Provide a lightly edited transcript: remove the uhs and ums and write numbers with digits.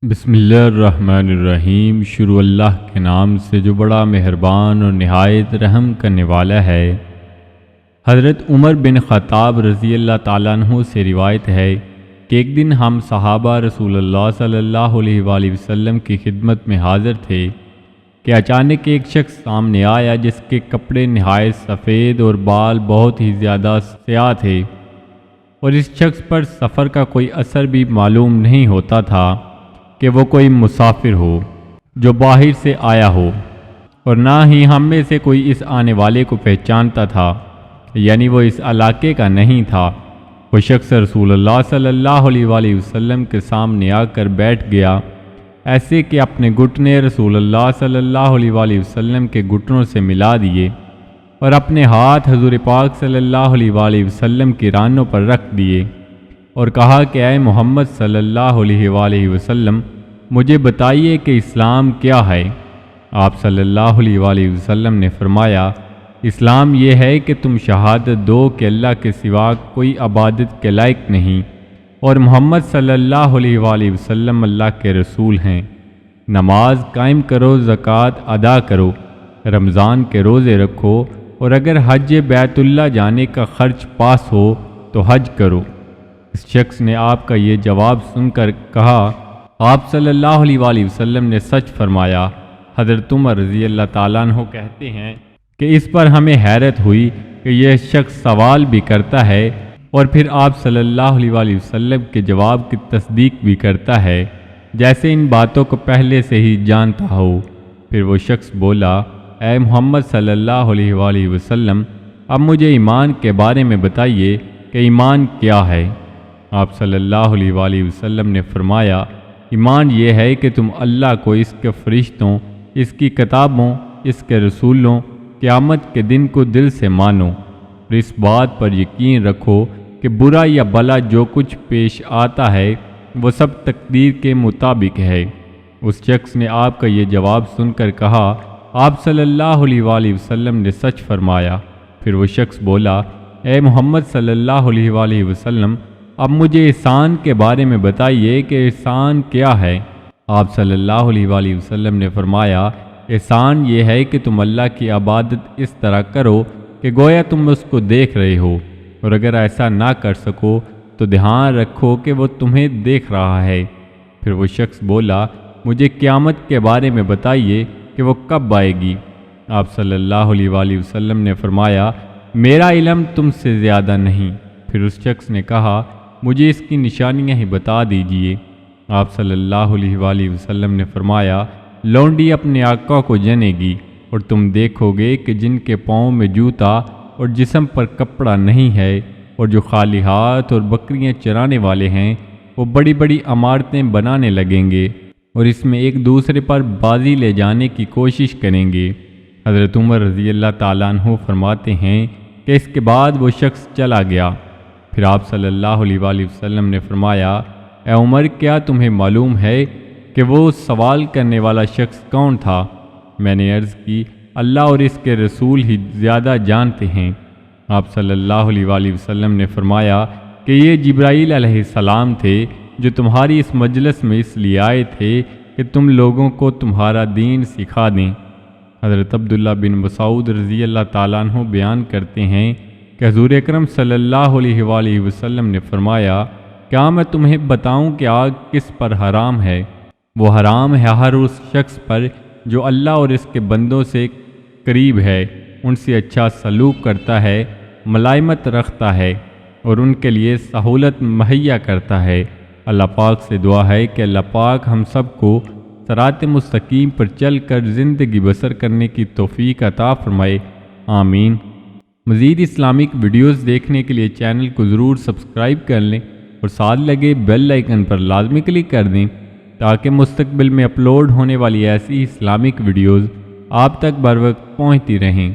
بسم اللہ الرحمن الرحیم۔ شروع اللہ کے نام سے جو بڑا مہربان اور نہایت رحم کرنے والا ہے۔ حضرت عمر بن خطاب رضی اللہ تعالیٰ عنہ سے روایت ہے کہ ایک دن ہم صحابہ رسول اللہ صلی اللہ علیہ وآلہ وسلم کی خدمت میں حاضر تھے کہ اچانک ایک شخص سامنے آیا جس کے کپڑے نہایت سفید اور بال بہت ہی زیادہ سیاہ تھے، اور اس شخص پر سفر کا کوئی اثر بھی معلوم نہیں ہوتا تھا کہ وہ کوئی مسافر ہو جو باہر سے آیا ہو، اور نہ ہی ہم میں سے کوئی اس آنے والے کو پہچانتا تھا، یعنی وہ اس علاقے کا نہیں تھا۔ وہ شخص رسول اللہ صلی اللہ علیہ وآلہ وسلم کے سامنے آ کر بیٹھ گیا، ایسے کہ اپنے گھٹنے رسول اللہ صلی اللہ علیہ وآلہ وسلم کے گھٹنوں سے ملا دیے اور اپنے ہاتھ حضور پاک صلی اللہ علیہ وآلہ وسلم کی رانوں پر رکھ دیے اور کہا کہ اے محمد صلی اللہ علیہ وآلہ وسلم، مجھے بتائیے کہ اسلام کیا ہے۔ آپ صلی اللہ علیہ وآلہ وسلم نے فرمایا، اسلام یہ ہے کہ تم شہادت دو کہ اللہ کے سوا کوئی عبادت کے لائق نہیں اور محمد صلی اللہ علیہ وآلہ وسلم اللہ کے رسول ہیں۔ نماز قائم کرو، زکوٰۃ ادا کرو، رمضان کے روزے رکھو، اور اگر حج بیت اللہ جانے کا خرچ پاس ہو تو حج کرو۔ اس شخص نے آپ کا یہ جواب سن کر کہا، آپ صلی اللہ علیہ وآلہ وسلم نے سچ فرمایا۔ حضرت عمر رضی اللہ تعالیٰ عنہ کہتے ہیں کہ اس پر ہمیں حیرت ہوئی کہ یہ شخص سوال بھی کرتا ہے اور پھر آپ صلی اللہ علیہ وآلہ وسلم کے جواب کی تصدیق بھی کرتا ہے، جیسے ان باتوں کو پہلے سے ہی جانتا ہو۔ پھر وہ شخص بولا، اے محمد صلی اللہ علیہ وآلہ وسلم، اب مجھے ایمان کے بارے میں بتائیے کہ ایمان کیا ہے۔ آپ صلی اللہ علیہ وآلہ وسلم نے فرمایا، ایمان یہ ہے کہ تم اللہ کو، اس کے فرشتوں، اس کی کتابوں، اس کے رسولوں، قیامت کے دن کو دل سے مانو اور اس بات پر یقین رکھو کہ برا یا بھلا جو کچھ پیش آتا ہے وہ سب تقدیر کے مطابق ہے۔ اس شخص نے آپ کا یہ جواب سن کر کہا، آپ صلی اللہ علیہ وآلہ وسلم نے سچ فرمایا۔ پھر وہ شخص بولا، اے محمد صلی اللہ علیہ وآلہ وسلم، اب مجھے احسان کے بارے میں بتائیے کہ احسان کیا ہے۔ آپ صلی اللہ علیہ وآلہ وسلم نے فرمایا، احسان یہ ہے کہ تم اللہ کی عبادت اس طرح کرو کہ گویا تم اس کو دیکھ رہے ہو، اور اگر ایسا نہ کر سکو تو دھیان رکھو کہ وہ تمہیں دیکھ رہا ہے۔ پھر وہ شخص بولا، مجھے قیامت کے بارے میں بتائیے کہ وہ کب آئے گی۔ آپ صلی اللہ علیہ وآلہ وسلم نے فرمایا، میرا علم تم سے زیادہ نہیں۔ پھر اس شخص نے کہا، مجھے اس کی نشانیاں ہی بتا دیجیے۔ آپ صلی اللہ علیہ وآلہ وسلم نے فرمایا، لونڈی اپنے آقا کو جنے گی اور تم دیکھو گے کہ جن کے پاؤں میں جوتا اور جسم پر کپڑا نہیں ہے اور جو خالی ہاتھ اور بکریاں چرانے والے ہیں، وہ بڑی بڑی عمارتیں بنانے لگیں گے اور اس میں ایک دوسرے پر بازی لے جانے کی کوشش کریں گے۔ حضرت عمر رضی اللہ تعالیٰ عنہ فرماتے ہیں کہ اس کے بعد وہ شخص چلا گیا۔ پھر آپ صلی اللہ علیہ وآلہ وسلم نے فرمایا، اے عمر، کیا تمہیں معلوم ہے کہ وہ سوال کرنے والا شخص کون تھا؟ میں نے عرض کی، اللہ اور اس کے رسول ہی زیادہ جانتے ہیں۔ آپ صلی اللہ علیہ وآلہ وسلم نے فرمایا کہ یہ جبرائیل علیہ السلام تھے جو تمہاری اس مجلس میں اس لیے آئے تھے کہ تم لوگوں کو تمہارا دین سکھا دیں۔ حضرت عبداللہ بن مسعود رضی اللہ تعالیٰ عنہ بیان کرتے ہیں کہ حضور اکرم صلی اللہ علیہ وآلہ وسلم نے فرمایا، کیا میں تمہیں بتاؤں کہ آگ کس پر حرام ہے؟ وہ حرام ہے ہر اس شخص پر جو اللہ اور اس کے بندوں سے قریب ہے، ان سے اچھا سلوک کرتا ہے، ملائمت رکھتا ہے اور ان کے لیے سہولت مہیا کرتا ہے۔ اللہ پاک سے دعا ہے کہ اللہ پاک ہم سب کو صراط مستقیم پر چل کر زندگی بسر کرنے کی توفیق عطا فرمائے، آمین۔ مزید اسلامک ویڈیوز دیکھنے کے لیے چینل کو ضرور سبسکرائب کر لیں اور ساتھ لگے بیل آئیکن پر لازمی کلک کر دیں تاکہ مستقبل میں اپلوڈ ہونے والی ایسی اسلامک ویڈیوز آپ تک بر وقت پہنچتی رہیں۔